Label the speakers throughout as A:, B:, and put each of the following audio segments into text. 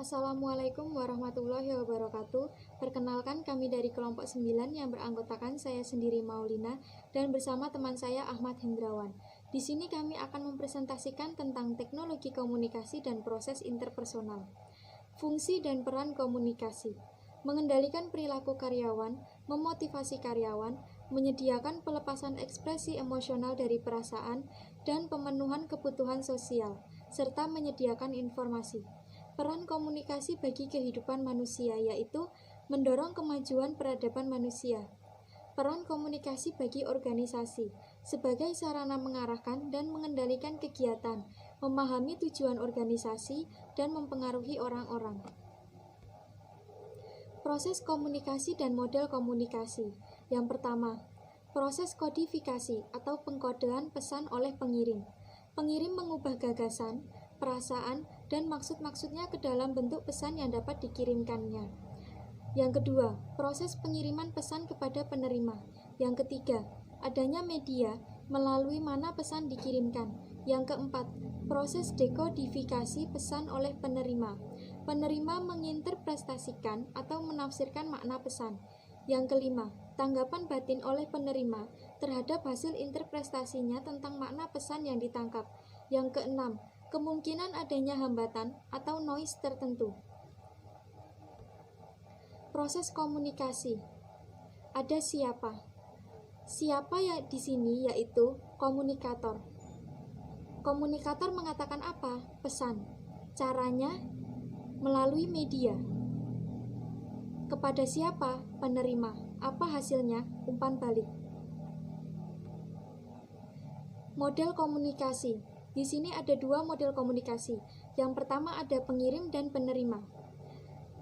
A: Assalamualaikum warahmatullahi wabarakatuh. Perkenalkan, kami dari kelompok 9 yang beranggotakan saya sendiri Maulina dan bersama teman saya Ahmad Hendrawan. Di sini kami akan mempresentasikan tentang teknologi komunikasi dan proses interpersonal. Fungsi dan peran komunikasi. Mengendalikan perilaku karyawan, memotivasi karyawan, menyediakan pelepasan ekspresi emosional dari perasaan dan pemenuhan kebutuhan sosial, serta menyediakan informasi. Peran komunikasi bagi kehidupan manusia yaitu mendorong kemajuan peradaban manusia. Peran komunikasi bagi organisasi sebagai sarana mengarahkan dan mengendalikan kegiatan, memahami tujuan organisasi, dan mempengaruhi orang-orang. Proses komunikasi dan model komunikasi. Yang pertama, proses kodifikasi atau pengkodean pesan oleh pengirim. Pengirim mengubah gagasan, perasaan, dan maksud-maksudnya ke dalam bentuk pesan yang dapat dikirimkannya. Yang kedua, proses pengiriman pesan kepada penerima. Yang ketiga, adanya media melalui mana pesan dikirimkan. Yang keempat, proses dekodifikasi pesan oleh penerima. Penerima menginterpretasikan atau menafsirkan makna pesan. Yang kelima, tanggapan batin oleh penerima terhadap hasil interpretasinya tentang makna pesan yang ditangkap. Yang keenam, kemungkinan adanya hambatan atau noise tertentu. Proses komunikasi. Ada siapa? Siapa ya di sini yaitu komunikator. Komunikator mengatakan apa? Pesan. Caranya melalui media. Kepada siapa? Penerima. Apa hasilnya? Umpan balik. Model komunikasi. Di sini ada dua model komunikasi. Yang pertama ada pengirim dan penerima.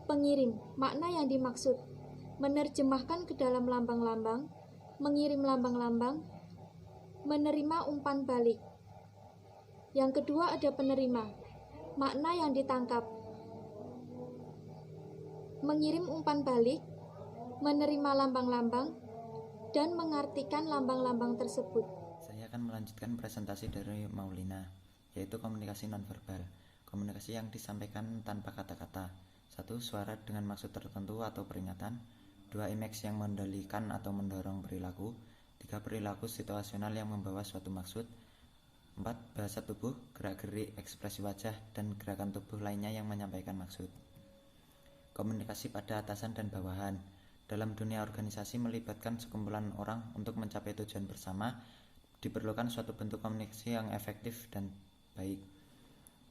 A: Pengirim, makna yang dimaksud, menerjemahkan ke dalam lambang-lambang, mengirim lambang-lambang, menerima umpan balik. Yang kedua ada penerima, makna yang ditangkap, mengirim umpan balik, menerima lambang-lambang, dan mengartikan lambang-lambang tersebut.
B: Saya akan melanjutkan presentasi dari Maulina, yaitu komunikasi nonverbal. Komunikasi yang disampaikan tanpa kata-kata. 1. Suara dengan maksud tertentu atau peringatan. 2. Image yang mengendalikan atau mendorong perilaku. 3. Perilaku situasional yang membawa suatu maksud. 4. Bahasa tubuh, gerak-gerik, ekspresi wajah, dan gerakan tubuh lainnya yang menyampaikan maksud. Komunikasi pada atasan dan bawahan. Dalam dunia organisasi melibatkan sekumpulan orang untuk mencapai tujuan bersama, diperlukan suatu bentuk komunikasi yang efektif dan baik.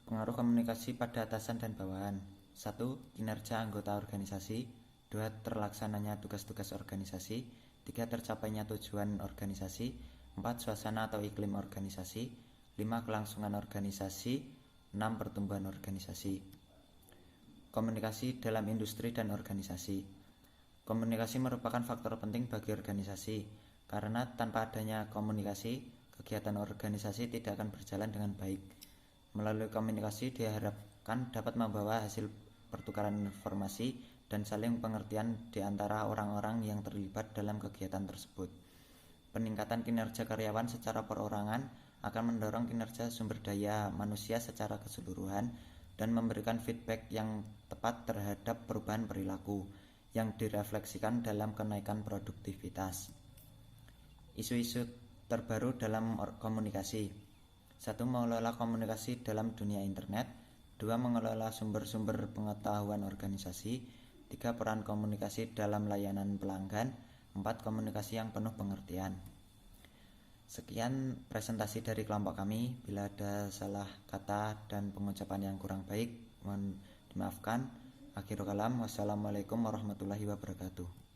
B: Pengaruh komunikasi pada atasan dan bawahan. 1. Kinerja anggota organisasi. 2. Terlaksananya tugas-tugas organisasi. 3. Tercapainya tujuan organisasi. 4. Suasana atau iklim organisasi. 5. Kelangsungan organisasi. 6. Pertumbuhan organisasi. Komunikasi dalam industri dan organisasi. Komunikasi merupakan faktor penting bagi organisasi. Karena tanpa adanya komunikasi, kegiatan organisasi tidak akan berjalan dengan baik. Melalui komunikasi diharapkan dapat membawa hasil pertukaran informasi dan saling pengertian di antara orang-orang yang terlibat dalam kegiatan tersebut. Peningkatan kinerja karyawan secara perorangan akan mendorong kinerja sumber daya manusia secara keseluruhan dan memberikan feedback yang tepat terhadap perubahan perilaku yang direfleksikan dalam kenaikan produktivitas. Isu-isu terbaru dalam komunikasi. 1. Mengelola komunikasi dalam dunia internet. 2. Mengelola sumber-sumber pengetahuan organisasi. 3. Peran komunikasi dalam layanan pelanggan. 4. Komunikasi yang penuh pengertian. Sekian presentasi dari kelompok kami. Bila ada salah kata dan pengucapan yang kurang baik, mohon dimaafkan. Akhirul kalam, wassalamualaikum warahmatullahi wabarakatuh.